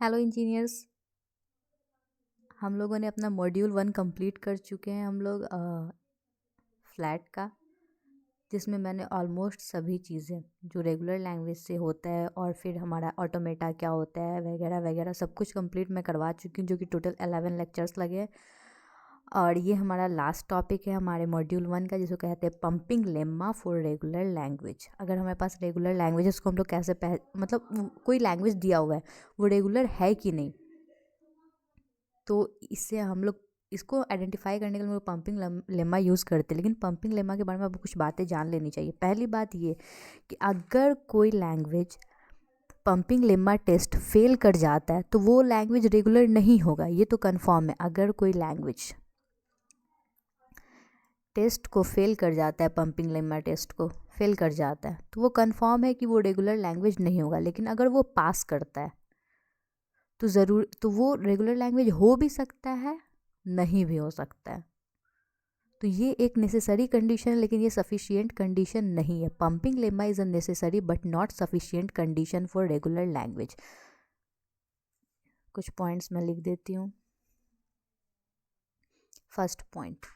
Hello engineers. हम लोगों ने अपना मॉड्यूल 1 कंप्लीट कर चुके हैं हम लोग फ्लैट का, जिसमें मैंने ऑलमोस्ट सभी चीज़ें जो रेगुलर लैंग्वेज से होता है और फिर हमारा ऑटोमेटा क्या होता है वगैरह वगैरह सब कुछ कंप्लीट मैं करवा चुकी हूँ, जो कि टोटल 11 लेक्चर्स लगे हैं। और ये हमारा लास्ट टॉपिक है हमारे मॉड्यूल 1 का, जिसको कहते हैं pumping lemma for regular language. अगर हमारे पास रेगुलर लैंग्वेज है उसको हम लोग कैसे मतलब कोई लैंग्वेज दिया हुआ है वो रेगुलर है कि नहीं, तो इससे हम लोग इसको आइडेंटिफाई करने के लिए हम लोग पंपिंग लेमा यूज़ करते हैं। लेकिन पंपिंग लेमा के बारे में आपको कुछ बातें जान लेनी चाहिए। पहली बात ये कि अगर कोई language pumping lemma test fail कर जाता है तो वो लैंग्वेज रेगुलर नहीं होगा, ये तो कंफर्म है। अगर कोई लैंग्वेज टेस्ट को फेल कर जाता है, पंपिंग लेमा टेस्ट को फेल कर जाता है, तो वो कंफर्म है कि वो रेगुलर लैंग्वेज नहीं होगा। लेकिन अगर वो पास करता है तो वो रेगुलर लैंग्वेज हो भी सकता है, नहीं भी हो सकता है। तो ये एक नेसेसरी कंडीशन है, लेकिन ये सफिशिएंट कंडीशन नहीं है। Pumping lemma is a necessary but not sufficient condition for regular language. कुछ पॉइंट्स मैं लिख देती हूँ। First point,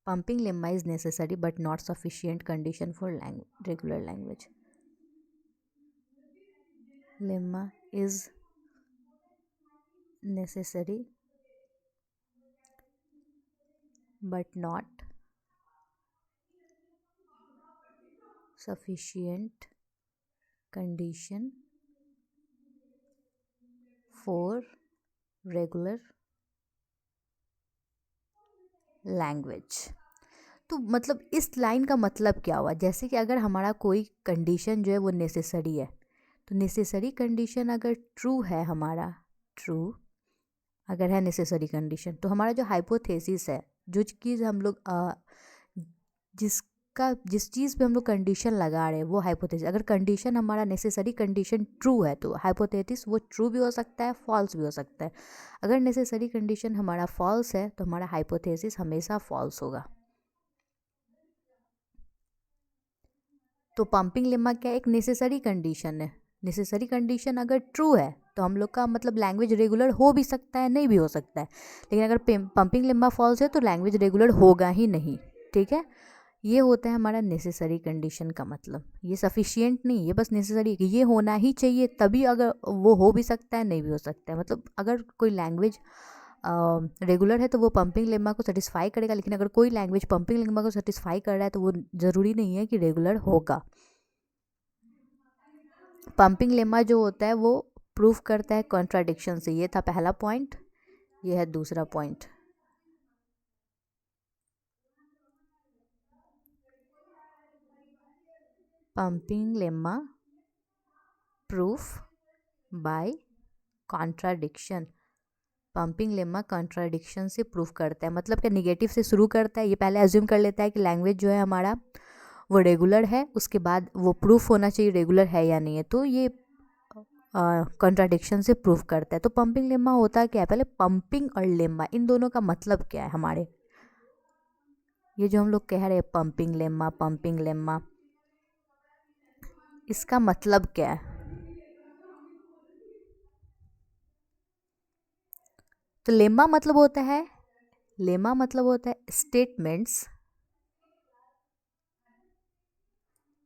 pumping lemma is necessary but not sufficient condition for regular language. Lemma is necessary but not sufficient condition for regular language। तो मतलब इस line का मतलब क्या हुआ? जैसे कि अगर हमारा कोई कंडीशन जो है वो नेसेसरी है, तो नेसेसरी कंडीशन अगर ट्रू है, हमारा ट्रू अगर है नेसेसरी कंडीशन, तो हमारा जो हाइपोथेसिस है, जो चीज़ हम लोग जिस चीज़ पे हम लोग कंडीशन लगा रहे हैं वो हाइपोथेसिस, अगर कंडीशन हमारा नेसेसरी कंडीशन ट्रू है तो हाइपोथेसिस वो ट्रू भी हो सकता है, फॉल्स भी हो सकता है। अगर नेसेसरी कंडीशन हमारा फॉल्स है तो हमारा हाइपोथेसिस हमेशा फॉल्स होगा। तो पंपिंग लेमा क्या एक नेसेसरी कंडीशन है। नेसेसरी कंडीशन अगर ट्रू है तो हम लोग का मतलब लैंग्वेज रेगुलर हो भी सकता है, नहीं भी हो सकता है। लेकिन अगर पंपिंग लेमा फॉल्स है तो लैंग्वेज रेगुलर होगा ही नहीं। ठीक है, ये होता है हमारा नेसेसरी कंडीशन का मतलब। ये सफिशिएंट नहीं, ये बस नेसेसरी कि ये होना ही चाहिए, तभी अगर वो हो भी सकता है, नहीं भी हो सकता है। मतलब अगर कोई लैंग्वेज रेगुलर है तो वो पंपिंग लेमा को सेटिस्फाई करेगा, लेकिन अगर कोई लैंग्वेज पंपिंग लेमा को सेटिस्फाई कर रहा है तो वो ज़रूरी नहीं है कि रेगुलर होगा। पंपिंग लेमा जो होता है वो प्रूफ करता है कॉन्ट्राडिक्शन से। ये था पहला पॉइंट, ये है दूसरा point. Pumping lemma proof by contradiction. Pumping lemma contradiction से प्रूफ करता है, मतलब क्या निगेटिव से शुरू करता है। ये पहले एज्यूम कर लेता है कि लैंग्वेज जो है हमारा वो रेगुलर है, उसके बाद वो प्रूफ होना चाहिए रेगुलर है या नहीं है, तो ये कॉन्ट्राडिक्शन से प्रूफ करता है। तो पंपिंग लेमा होता क्या है? पहले पंपिंग और लेमा इन दोनों का मतलब क्या है हमारे, ये जो हम लोग कह रहे हैं पंपिंग लेमा, इसका मतलब क्या है? तो लेमा मतलब होता है statements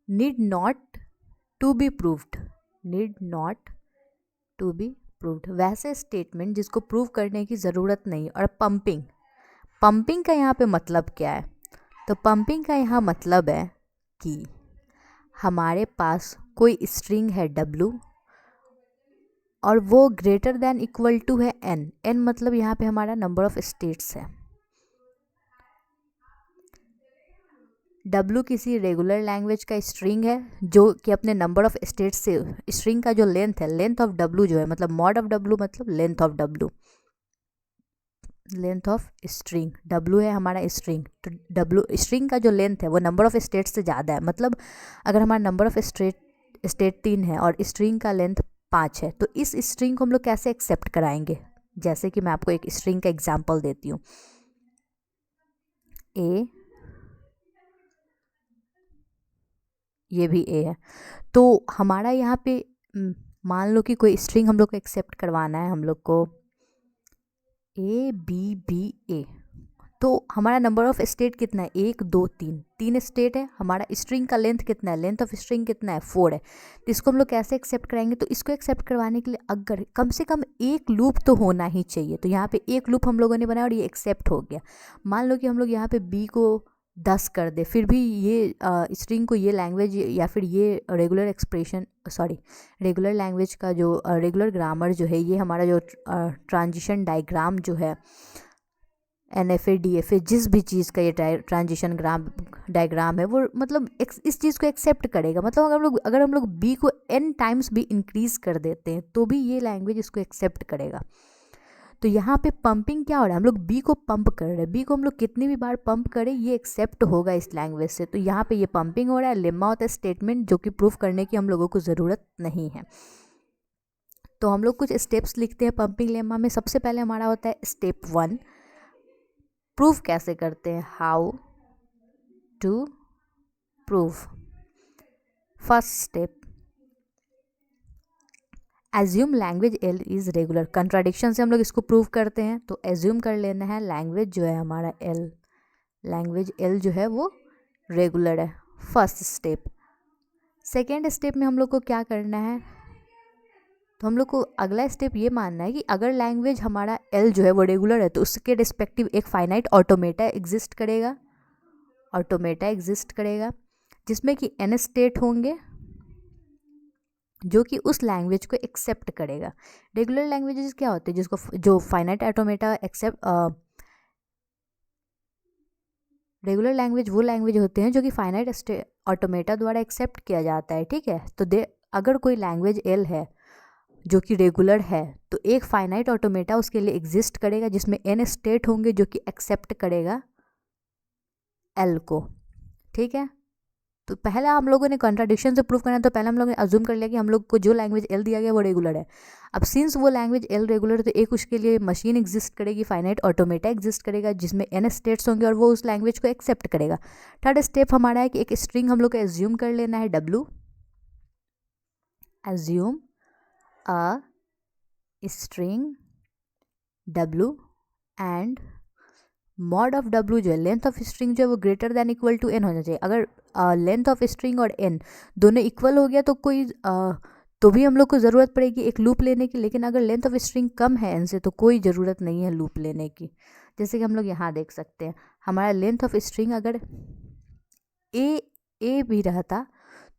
need not to be proved. Need not to be proved, वैसे स्टेटमेंट जिसको प्रूव करने की ज़रूरत नहीं। और पंपिंग का यहाँ पे मतलब क्या है? तो पंपिंग का यहाँ मतलब है कि हमारे पास कोई स्ट्रिंग है W और वो ग्रेटर देन इक्वल टू है n मतलब यहाँ पे हमारा नंबर ऑफ स्टेट्स है। W किसी रेगुलर लैंग्वेज का स्ट्रिंग है जो कि अपने नंबर ऑफ स्टेट्स से, स्ट्रिंग का जो लेंथ है, लेंथ ऑफ W जो है, मतलब मॉड ऑफ W मतलब length of W, length of string. W है हमारा स्ट्रिंग, तो W स्ट्रिंग का जो लेंथ है वो नंबर ऑफ स्टेट्स से ज़्यादा है। मतलब अगर हमारा नंबर ऑफ स्टेट 3 है और स्ट्रिंग का लेंथ 5 है, तो इस स्ट्रिंग को हम लोग कैसे एक्सेप्ट कराएंगे? जैसे कि मैं आपको एक स्ट्रिंग का एग्जांपल देती हूँ, ए, ये भी ए है, तो हमारा यहाँ पे मान लो कि कोई स्ट्रिंग हम लोग को एक्सेप्ट करवाना है, हम लोग को ABBA, तो हमारा नंबर ऑफ स्टेट कितना है, 1 2 3, 3 स्टेट है। हमारा स्ट्रिंग का लेंथ कितना है, लेंथ ऑफ स्ट्रिंग कितना है, 4 है। तो इसको हम लोग कैसे एक्सेप्ट कराएंगे, तो इसको एक्सेप्ट करवाने के लिए अगर कम से कम एक लूप तो होना ही चाहिए। तो यहाँ पे एक लूप हम लोगों ने बनाया और ये एक्सेप्ट हो गया। मान लो कि हम लोग यहाँ पे बी को 10 कर दे, फिर भी ये स्ट्रिंग को ये लैंग्वेज या फिर ये रेगुलर एक्सप्रेशन रेगुलर लैंग्वेज का जो रेगुलर ग्रामर जो है, ये हमारा जो ट्रांजिशन डायग्राम जो है, NFA DFA जिस भी चीज़ का ये ट्रांजिशन डायग्राम है, वो मतलब इस चीज़ को एक्सेप्ट करेगा। मतलब अगर हम लोग बी को n टाइम्स भी इंक्रीज कर देते हैं तो भी ये लैंग्वेज इसको एक्सेप्ट करेगा। तो यहाँ पे पंपिंग क्या हो रहा है, हम लोग बी को पंप कर रहे हैं, बी को हम लोग कितनी भी बार पंप करें ये एक्सेप्ट होगा इस लैंग्वेज से। तो यहाँ पे ये पंपिंग हो रहा है। लेम्मा होता है स्टेटमेंट जो कि प्रूफ करने की हम लोगों को ज़रूरत नहीं है। तो हम लोग कुछ स्टेप्स लिखते हैं पंपिंग लेम्मा में। सबसे पहले हमारा होता है स्टेप 1, प्रूफ कैसे करते हैं, how to prove. First step, assume language L is regular. Contradiction से हम लोग इसको प्रूव करते हैं। तो एज्यूम कर लेना है लैंग्वेज जो है हमारा एल, लैंग्वेज एल जो है वो रेगुलर है। First step. सेकेंड स्टेप में हम लोग को क्या करना है, तो हम लोग को अगला स्टेप ये मानना है कि अगर लैंग्वेज हमारा एल जो है वो रेगुलर है तो उसके रिस्पेक्टिव एक फाइनाइट ऑटोमेटा एग्जिस्ट करेगा, जिसमें कि n स्टेट होंगे जो कि उस लैंग्वेज को एक्सेप्ट करेगा। रेगुलर लैंग्वेजेस क्या होते हैं, जिसको जो finite automata accept, regular language वो लैंग्वेज होते हैं जो कि फाइनाइट ऑटोमेटा द्वारा एक्सेप्ट किया जाता है, ठीक है। तो अगर कोई लैंग्वेज एल है जो कि रेगुलर है तो एक फाइनाइट ऑटोमेटा उसके लिए एग्जिस्ट करेगा जिसमें n स्टेट होंगे जो कि एक्सेप्ट करेगा एल को, ठीक है। तो पहला हम लोगों ने कॉन्ट्राडिक्शन से प्रूव करना है, तो पहले हम लोगों ने अज्यूम कर लिया कि हम लोग को जो लैंग्वेज एल दिया गया वो रेगुलर है। अब सिंस वो लैंग्वेज एल रेगुलर है तो एक उसके लिए मशीन एग्जिस्ट करेगी, फाइनाइट ऑटोमेटा एग्जिस्ट करेगा जिसमें n स्टेट्स होंगे और वो उस लैंग्वेज को एक्सेप्ट करेगा। थर्ड स्टेप हमारा है कि एक स्ट्रिंग हम लोग को एज्यूम कर लेना है w, assume a string w and mod of w जो है लेंथ ऑफ स्ट्रिंग जो है वो greater than equal to n होना चाहिए। अगर लेंथ ऑफ स्ट्रिंग और n दोनों इक्वल हो गया तो कोई तो भी हम लोग को ज़रूरत पड़ेगी एक लूप लेने की, लेकिन अगर लेंथ ऑफ स्ट्रिंग कम है n से तो कोई ज़रूरत नहीं है लूप लेने की। जैसे कि हम लोग यहाँ देख सकते हैं हमारा लेंथ ऑफ स्ट्रिंग अगर ए भी रहता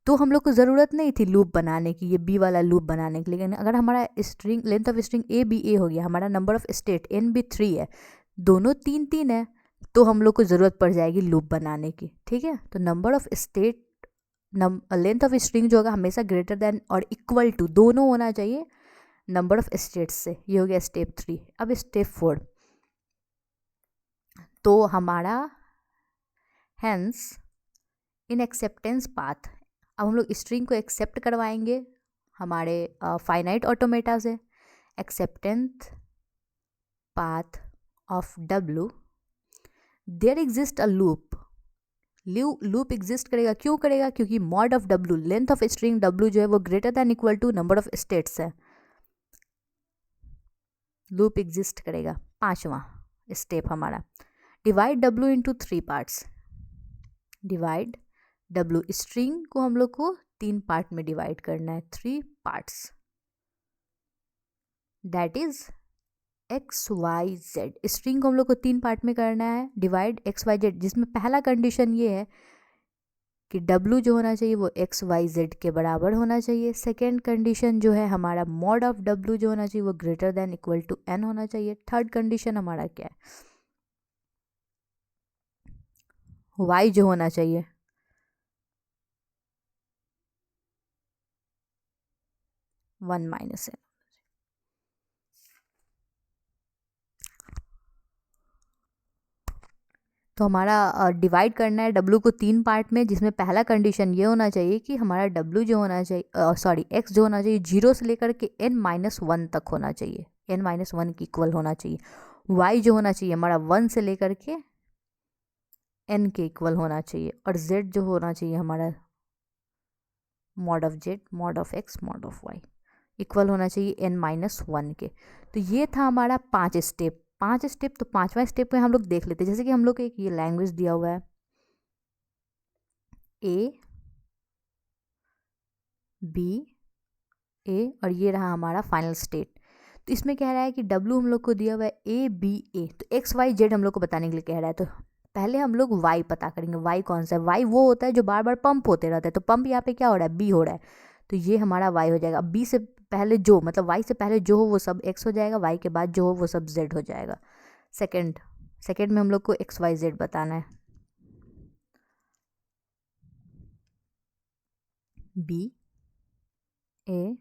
तो हम लोग को ज़रूरत नहीं थी लूप बनाने की, ये बी वाला लूप बनाने की। लेकिन अगर हमारा स्ट्रिंग लेंथ ऑफ स्ट्रिंग ए हो गया, हमारा नंबर ऑफ स्टेट n भी 3 है, दोनों 3 है, तो हम लोग को ज़रूरत पड़ जाएगी लूप बनाने की, ठीक है। तो number of state length of string जो होगा हमेशा ग्रेटर देन और इक्वल टू दोनों होना चाहिए नंबर ऑफ स्टेट्स से। ये हो गया स्टेप 3। अब स्टेप 4, तो हमारा हैंस इन एक्सेप्टेंस पाथ, अब हम लोग स्ट्रिंग को एक्सेप्ट करवाएंगे हमारे फाइनाइट ऑटोमेटा से। Acceptance path of w, there exist a loop exist करेगा। क्यों करेगा, क्योंकि mod of w, length of string w जो है वो greater than equal to number of states है, लूप एग्जिस्ट करेगा। 5वां स्टेप हमारा, divide w into 3 parts. Divide w, string को हम लोग को 3 पार्ट में डिवाइड करना है, 3 parts, that is XYZ। String को हम लोग को 3 पार्ट में करना है, डिवाइड XYZ, जिसमें पहला कंडीशन ये है कि W जो होना चाहिए वो XYZ के बराबर होना चाहिए। सेकेंड कंडीशन जो है हमारा मॉड ऑफ W जो होना चाहिए वो greater than equal to n होना चाहिए। थर्ड कंडीशन हमारा क्या है, Y जो होना चाहिए -n। तो हमारा डिवाइड करना है W को 3 पार्ट में, जिसमें पहला कंडीशन ये होना चाहिए कि हमारा W जो होना चाहिए X जो होना चाहिए 0 से लेकर के n-1 तक होना चाहिए, n-1 की इक्वल होना चाहिए। Y जो होना चाहिए हमारा 1 से लेकर के n के इक्वल होना चाहिए, और Z जो होना चाहिए हमारा mod of Z, mod of X, mod of Y। Equal होना चाहिए n-1 के। तो ये था हमारा 5 स्टेप। 5 स्टेप, तो 5वां स्टेप में हम लोग देख लेते हैं। जैसे कि हम लोग को एक ये लैंग्वेज दिया हुआ है A B A, और ये रहा हमारा फाइनल स्टेट। तो इसमें कह रहा है कि W हम लोग को दिया हुआ है A तो XYZ हम लोग को बताने के लिए कह रहा है। तो पहले हम लोग Y पता करेंगे। Y कौन सा है? Y वो होता है जो बार बार पंप होते रहता है। तो पंप यहाँ पे क्या हो रहा है? B हो रहा है। तो ये हमारा Y हो जाएगा। अब B से पहले जो, मतलब Y से पहले जो हो वो सब X हो जाएगा, Y के बाद जो हो वो सब Z हो जाएगा। सेकेंड में हम लोग को XYZ बताना है। B A,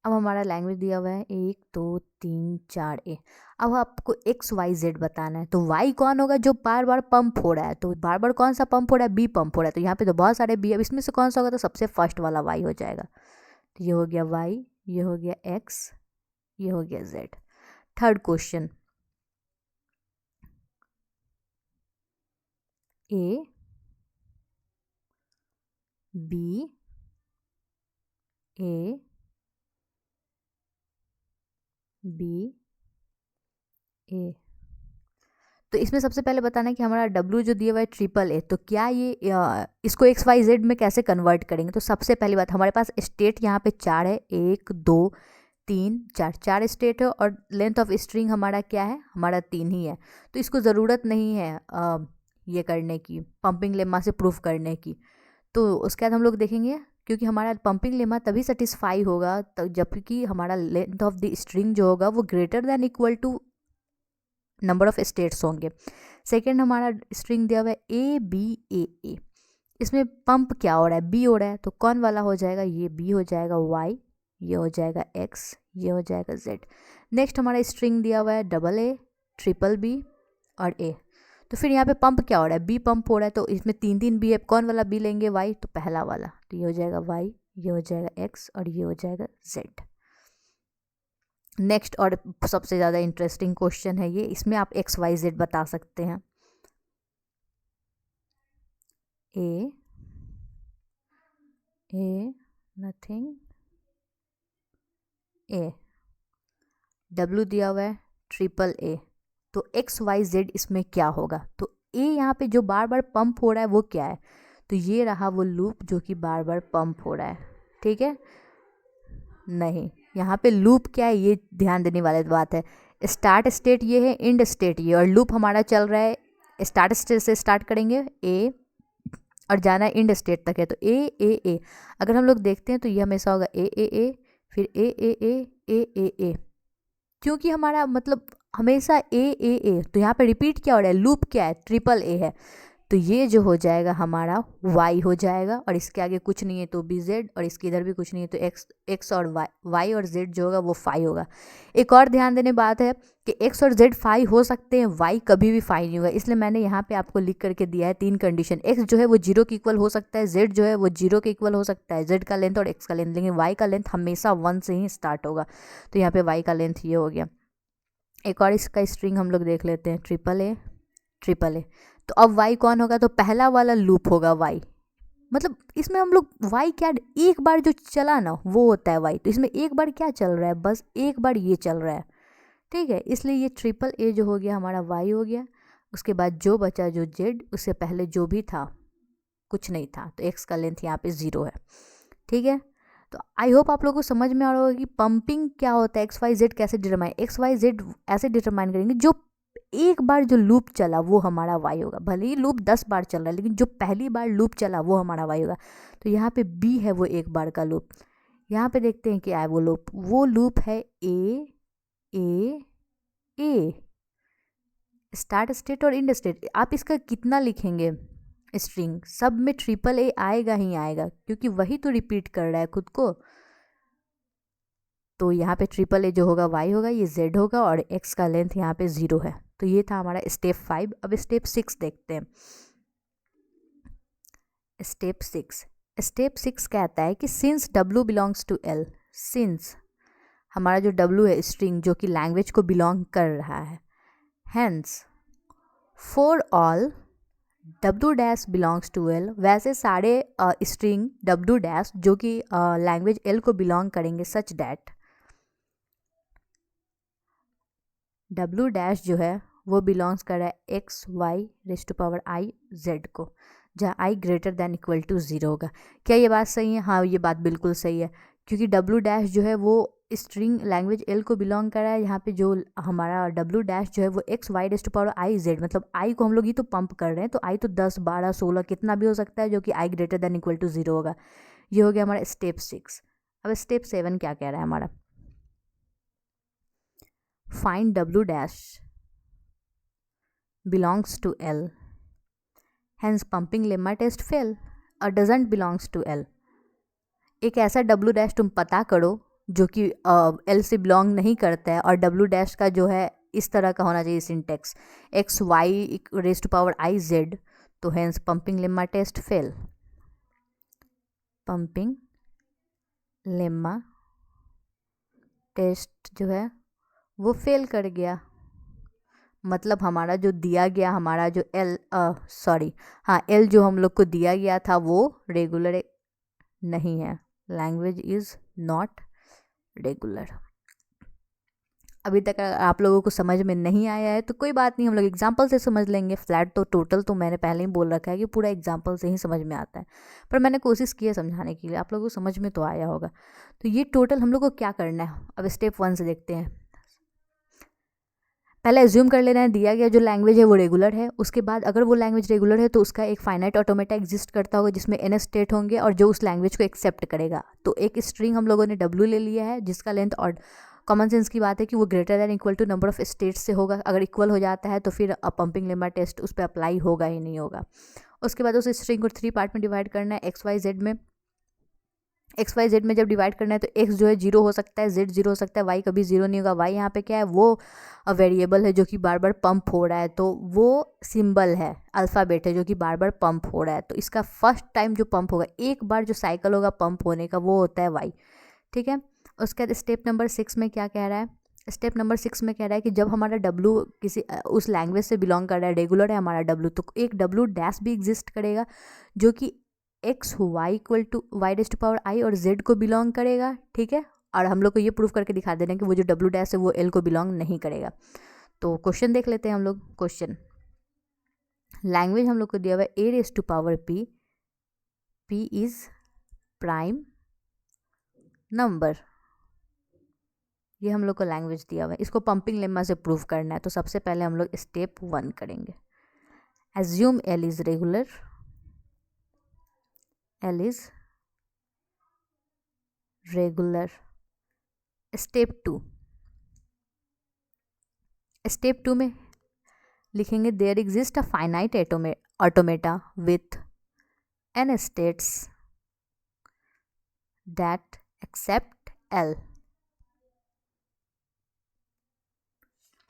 अब हमारा लैंग्वेज दिया हुआ है 1 2 3 4 A। अब आपको XYZ बताना है। तो Y कौन होगा? जो बार बार पंप हो रहा है। तो बार बार कौन सा पंप हो रहा है? B पंप हो रहा है। तो यहाँ पे तो बहुत सारे B, अब इसमें से कौन सा होगा? तो सबसे फर्स्ट वाला Y हो जाएगा। तो ये हो गया Y, ये हो गया X, ये हो गया Z। Third question, A B A B A। तो इसमें सबसे पहले बताना है कि हमारा W जो दिया हुआ है AAA, तो क्या ये इसको XYZ में कैसे कन्वर्ट करेंगे? तो सबसे पहली बात, हमारे पास स्टेट यहाँ पे 4 है, 1 2 3 4 स्टेट है, और लेंथ ऑफ स्ट्रिंग हमारा क्या है? हमारा 3 ही है। तो इसको ज़रूरत नहीं है ये करने की, पंपिंग लेमा से प्रूफ करने की। तो उसके बाद हम लोग देखेंगे, क्योंकि हमारा पंपिंग लेमा तभी सेटिस्फाई होगा जबकि हमारा लेंथ ऑफ द स्ट्रिंग जो होगा वो greater than equal to number of states होंगे। सेकेंड, हमारा स्ट्रिंग दिया हुआ है A, इसमें पंप क्या हो रहा है? B हो रहा है। तो कौन वाला हो जाएगा? ये B हो जाएगा Y, ये हो जाएगा X, ये हो जाएगा Z। नेक्स्ट हमारा स्ट्रिंग दिया हुआ है AA, BBB और A। तो फिर यहाँ पे पंप क्या हो रहा है? B पंप हो रहा है। तो इसमें 3 B है, कौन वाला B लेंगे? Y, तो पहला वाला। तो ये हो जाएगा Y, ये हो जाएगा X और ये हो जाएगा Z। नेक्स्ट और सबसे ज़्यादा इंटरेस्टिंग क्वेश्चन है ये, इसमें आप XYZ बता सकते हैं। A नथिंग A, W दिया हुआ है AAA, तो XYZ इसमें क्या होगा? तो A यहाँ पे जो बार बार पंप हो रहा है वो क्या है? तो ये रहा वो लूप जो कि बार बार पंप हो रहा है। ठीक है, नहीं, यहाँ पे लूप क्या है ये ध्यान देने वाली बात है। स्टार्ट स्टेट ये है, एंड स्टेट ये, और लूप हमारा चल रहा है। स्टार्ट स्टेट से स्टार्ट करेंगे A और जाना है एंड स्टेट तक है। तो A अगर हम लोग देखते हैं तो ये हमेशा होगा A फिर A, क्योंकि हमारा मतलब हमेशा A। तो यहाँ पे रिपीट क्या हो रहा है? लूप क्या है? AAA है। तो ये जो हो जाएगा हमारा Y हो जाएगा, और इसके आगे कुछ नहीं है तो BZ, और इसके इधर भी कुछ नहीं है तो X और Y और Z जो होगा वो फाई होगा। एक और ध्यान देने बात है कि X और Z फाई हो सकते हैं, Y कभी भी फाई नहीं होगा। इसलिए मैंने यहाँ पे आपको लिख करके दिया है 3 कंडीशन। X जो है वो 0 के इक्वल हो सकता है, Z जो है वो 0 के इक्वल हो सकता है, Z का लेंथ और X का लेंथ, लेकिन Y का लेंथ हमेशा 1 से ही स्टार्ट होगा। तो यहाँ पे Y का लेंथ ये हो गया। एक और इसका स्ट्रिंग हम लोग देख लेते हैं, AAA। तो अब Y कौन होगा? तो पहला वाला लूप होगा Y, मतलब इसमें हम लोग Y क्या, एक बार जो चला ना वो होता है Y। तो इसमें एक बार क्या चल रहा है? बस एक बार ये चल रहा है। ठीक है, इसलिए ये AAA जो हो गया हमारा Y हो गया। उसके बाद जो बचा जो Z, उससे पहले जो भी था कुछ नहीं था, तो X का लेंथ यहाँ पे 0 है। ठीक है, तो आई होप आप लोगों को समझ में आ रहा होगा कि पंपिंग क्या होता है, XYZ कैसे डिटरमाइन। XYZ ऐसे डिटरमाइन करेंगे, जो एक बार जो लूप चला वो हमारा Y होगा। भले ही लूप 10 बार चल रहा है, लेकिन जो पहली बार लूप चला वो हमारा Y होगा। तो यहाँ पे B है वो एक बार का लूप। यहाँ पे देखते हैं क्या है वो लूप है A, स्टार्ट स्टेट और एंड स्टेट। आप इसका कितना लिखेंगे स्ट्रिंग, सब में AAA आएगा ही आएगा, क्योंकि वही तो रिपीट कर रहा है खुद को। तो यहाँ पे AAA जो होगा Y होगा, ये Z होगा, और X का लेंथ यहाँ पे 0 है। तो ये था हमारा स्टेप 5। अब स्टेप 6 देखते हैं। स्टेप 6 कहता है कि since W belongs to L, since हमारा जो W है स्ट्रिंग जो कि लैंग्वेज को बिलोंग कर रहा है, hence for all W dash belongs to L, वैसे सारे स्ट्रिंग डब्ल्यू डैश जो कि लैंग्वेज एल को बिलोंग करेंगे सच डैट डब्ल्यू डैश जो है वो बिलोंग्स कर रहा है X Y raise to power I Z को, जहाँ I greater than equal to 0 होगा। क्या ये बात सही है? हाँ, ये बात बिल्कुल सही है, क्योंकि डब्ल्यू डैश जो है वो स्ट्रिंग लैंग्वेज एल को बिलोंग कर रहा है। यहाँ पे जो हमारा डब्ल्यू डैश जो है वो X Y raise to power I Z, मतलब आई को हम लोग ही तो पंप कर रहे हैं, तो आई तो 10 12 16 कितना भी हो सकता है, जो कि आई ग्रेटर दैन इक्वल टू 0 होगा। ये हो गया हमारा स्टेप 6। अब स्टेप 7 क्या कह रहा है हमारा? Find W dash belongs to L, hence pumping lemma test fail or doesn't belongs to L। एक ऐसा डब्ल्यू डैश तुम पता करो जो कि एल से बिलोंग नहीं करता है, और डब्ल्यू डैश का जो है इस तरह का होना चाहिए syntax x Y raise to power I z, तो hence pumping lemma test fail. Pumping lemma test जो है वो फेल कर गया, मतलब हमारा जो दिया गया, हमारा जो एल हाँ एल जो हम लोग को दिया गया था वो रेगुलर नहीं है, लैंग्वेज इज़ नॉट रेगुलर। अभी तक आप लोगों को समझ में नहीं आया है तो कोई बात नहीं, हम लोग एग्जाम्पल से समझ लेंगे। फ्लैट तो टोटल तो मैंने पहले ही बोल रखा है कि पूरा एग्जाम्पल से ही समझ में आता है, पर मैंने कोशिश की है समझाने के लिए, आप लोगों को समझ में तो आया होगा। तो ये टोटल हम लोग को क्या करना है, अब स्टेप 1 से देखते हैं। पहले एज्यूम कर लेना है दिया गया जो लैंग्वेज है वो रेगुलर है, उसके बाद अगर वो लैंग्वेज रेगुलर है तो उसका एक फाइनाइट ऑटोमेटा एग्जिस्ट करता होगा जिसमें n स्टेट होंगे और जो उस लैंग्वेज को एक्सेप्ट करेगा। तो एक स्ट्रिंग हम लोगों ने w ले लिया है जिसका लेंथ, और कॉमन सेंस की बात है कि वो greater than equal to number of states से होगा, अगर इक्वल हो जाता है तो फिर पंपिंग लेम्मा टेस्ट उस पर अप्लाई होगा ही नहीं होगा। उसके बाद उस स्ट्रिंग को 3 पार्ट में डिवाइड करना है, एक्स वाई जेड में। एक्स वाई जेड में जब डिवाइड करना है तो एक्स जो है 0 हो सकता है, जेड 0 हो सकता है, वाई कभी 0 नहीं होगा। वाई यहाँ पे क्या है, वो वेरिएबल है जो कि बार बार पंप हो रहा है, तो वो सिंबल है, अल्फ़ाबेट है जो कि बार बार पंप हो रहा है, तो इसका फर्स्ट टाइम जो पंप होगा, एक बार जो साइकिल होगा पंप होने का, वो होता है वाई। ठीक है। उसके बाद स्टेप नंबर 6 में क्या कह रहा है? स्टेप नंबर 6 में कह रहा है कि जब हमारा डब्लू किसी उस लैंग्वेज से बिलोंग कर रहा है, रेगुलर है हमारा डब्लू, तो एक डब्लू डैश भी एग्जिस्ट करेगा जो कि x y equal to y raise to power i और जेड को बिलोंग करेगा। ठीक है। और हम लोग को ये प्रूव करके दिखा देना कि वो जो डब्लू डैश है वो एल को बिलोंग नहीं करेगा। तो क्वेश्चन देख लेते हैं हम लोग। क्वेश्चन, लैंग्वेज हम लोग को दिया हुआ है a raise to power p, p is prime number, ये हम लोग को लैंग्वेज दिया हुआ है, इसको पंपिंग लेम्मा से प्रूव करना है। तो सबसे पहले हम लोग स्टेप 1 करेंगे। Assume L is regular, L is regular. Step 2, step 2 में लिखेंगे there exist a finite automata with n states that accept l।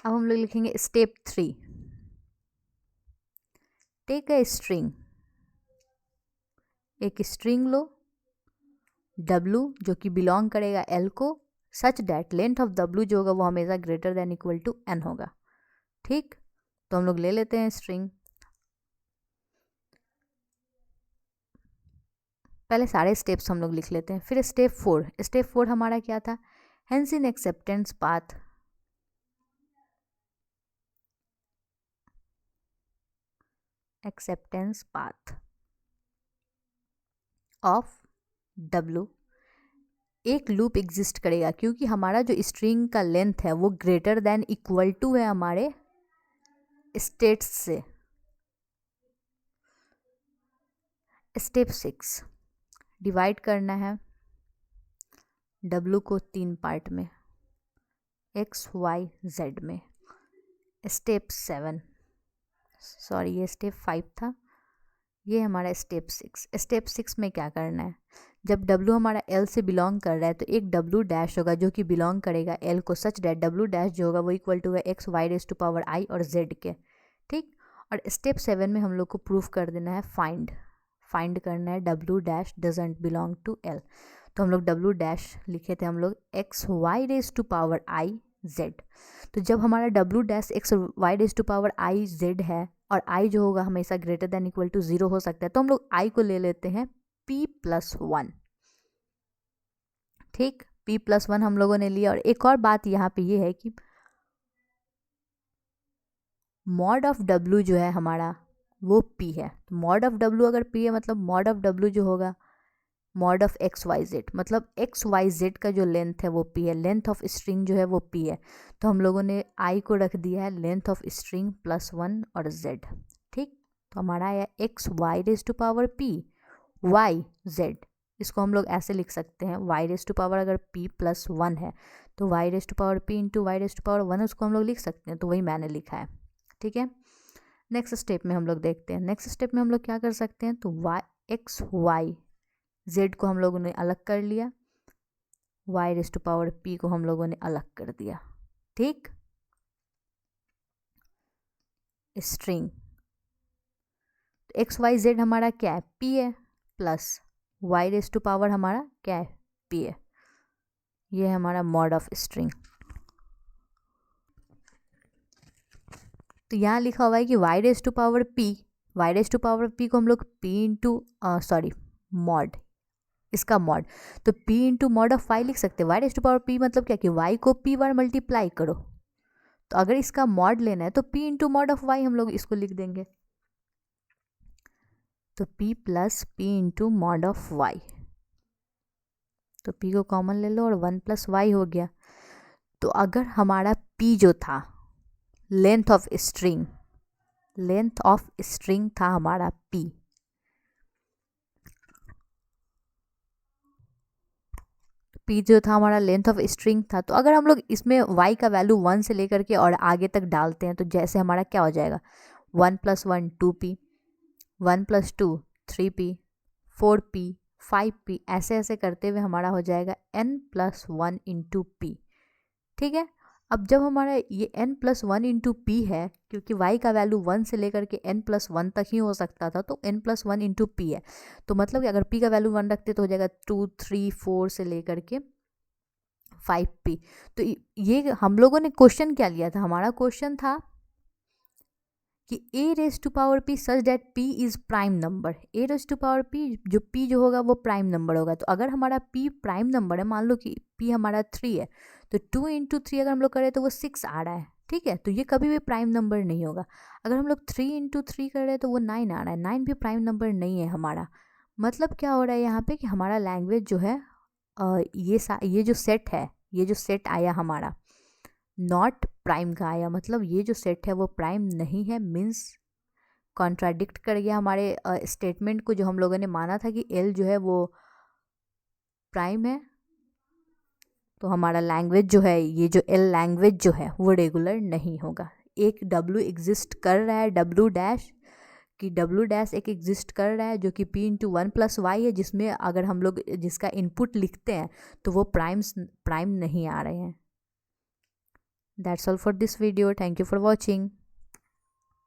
अब हम लोग लिखेंगे स्टेप 3, टेक अ स्ट्रिंग, एक स्ट्रिंग लो w जो कि बिलोंग करेगा l को, such that length of w जो होगा वो हमेशा greater than equal to n होगा। ठीक। तो हम लोग ले लेते हैं स्ट्रिंग, पहले सारे स्टेप्स हम लोग लिख लेते हैं। फिर स्टेप 4, स्टेप 4 हमारा क्या था? Hence in acceptance path, acceptance path of w एक लूप एग्जिस्ट करेगा, क्योंकि हमारा जो स्ट्रिंग का लेंथ है वो ग्रेटर देन इक्वल टू है हमारे स्टेट्स से। स्टेप 6, डिवाइड करना है w को 3 पार्ट में, x y z में। स्टेप 7, सॉरी ये स्टेप 5 था, ये हमारा स्टेप 6। स्टेप 6 में क्या करना है? जब w हमारा l से बिलोंग कर रहा है तो एक w डैश होगा जो कि बिलोंग करेगा l को, सच डैट w डैश जो होगा वो इक्वल टू है X Y raise to power i और z के। ठीक। और स्टेप 7 में हम लोग को प्रूफ कर देना है फाइंड करना है w dash doesn't belong to l। तो हम लोग w डैश लिखे थे हम लोग X Y raise to power i z। तो जब हमारा w dash X Y raise to power i z है और i जो होगा हमेशा ग्रेटर देन इक्वल टू 0 हो सकता है, तो हम लोग i को ले लेते हैं p+1। ठीक, p+1 हम लोगों ने लिया। और एक और बात यहाँ पे ये है कि मॉड ऑफ w जो है हमारा वो p है। तो मॉड ऑफ w अगर p है मतलब मॉड ऑफ w जो होगा mod of X Y Z, मतलब एक्स वाई जेड का जो लेंथ है वो p है, लेंथ ऑफ स्ट्रिंग जो है वो p है। तो हम लोगों ने i को रख दिया है लेंथ ऑफ स्ट्रिंग +1 और z। ठीक, तो हमारा आया X Y raise to power p Y Z. इसको हम लोग ऐसे लिख सकते हैं, y रेज टू पावर अगर p+1 है तो y raise to power p into Y raise to power 1 उसको हम लोग लिख सकते हैं, तो वही मैंने लिखा है। ठीक है, नेक्स्ट स्टेप में हम लोग देखते हैं। नेक्स्ट स्टेप में हम लोग क्या कर सकते हैं, तो एक्स वाई जेड को हम लोगों ने अलग कर लिया, y raise to power p को हम लोगों ने अलग कर दिया। ठीक, स्ट्रिंग एक्स वाई जेड हमारा क्या है, p है, plus y raise to power हमारा क्या है, p है। ये है हमारा मॉड ऑफ स्ट्रिंग। तो यहाँ लिखा हुआ है कि y raise to power p को हम लोग p इंटू मॉड, इसका मॉड, तो p into mod of y लिख सकते हैं। y raise to power p मतलब क्या कि y को p बार मल्टीप्लाई करो, तो अगर इसका मॉड लेना है तो p into mod of y हम लोग इसको लिख देंगे, तो p plus p into mod of y, तो p को कॉमन ले लो और 1 प्लस y हो गया। तो अगर हमारा p जो था लेंथ ऑफ स्ट्रिंग था हमारा p, p जो था हमारा लेंथ ऑफ स्ट्रिंग था, तो अगर हम लोग इसमें y का वैल्यू 1 से लेकर के और आगे तक डालते हैं तो जैसे हमारा क्या हो जाएगा, 1 + 1 2p, 1 + 2 3p, 4p 5p, ऐसे ऐसे करते हुए हमारा हो जाएगा n+1 इंटू p। ठीक है, अब जब हमारा ये n+1 इंटू p है, क्योंकि y का वैल्यू 1 से लेकर के n+1 तक ही हो सकता था, तो n+1 इंटू p है, तो मतलब कि अगर p का वैल्यू 1 रखते तो हो जाएगा 2 3 4 से लेकर के 5p। तो ये हम लोगों ने क्वेश्चन क्या लिया था, हमारा क्वेश्चन था कि a raise to power p such that p is prime number. a raise to power p जो p जो होगा वो प्राइम नंबर होगा। तो अगर हमारा p प्राइम नंबर है, मान लो कि p हमारा 3 है, तो 2 इंटू 3 अगर हम लोग करें तो वो 6 आ रहा है। ठीक है, तो ये कभी भी प्राइम नंबर नहीं होगा। अगर हम लोग 3 इंटू 3 कर रहे हैं तो वो 9 आ रहा है, 9 भी प्राइम नंबर नहीं है हमारा। मतलब क्या हो रहा है यहाँ पे कि हमारा लैंग्वेज जो है ये जो सेट है, ये जो सेट आया हमारा नॉट प्राइम का आया, मतलब ये जो सेट है वो प्राइम नहीं है, मीन्स कॉन्ट्राडिक्ट कर गया हमारे स्टेटमेंट को जो हम लोगों ने माना था कि L जो है वो प्राइम है। तो हमारा लैंग्वेज जो है, ये जो L लैंग्वेज जो है वो रेगुलर नहीं होगा। एक W एग्जिस्ट कर रहा है, W' एक एग्जिस्ट कर रहा है जो कि p इंटू 1 + y है, जिसमें अगर हम लोग जिसका इनपुट लिखते हैं तो वो प्राइम नहीं आ रहे हैं। That's all for this video. Thank you for watching.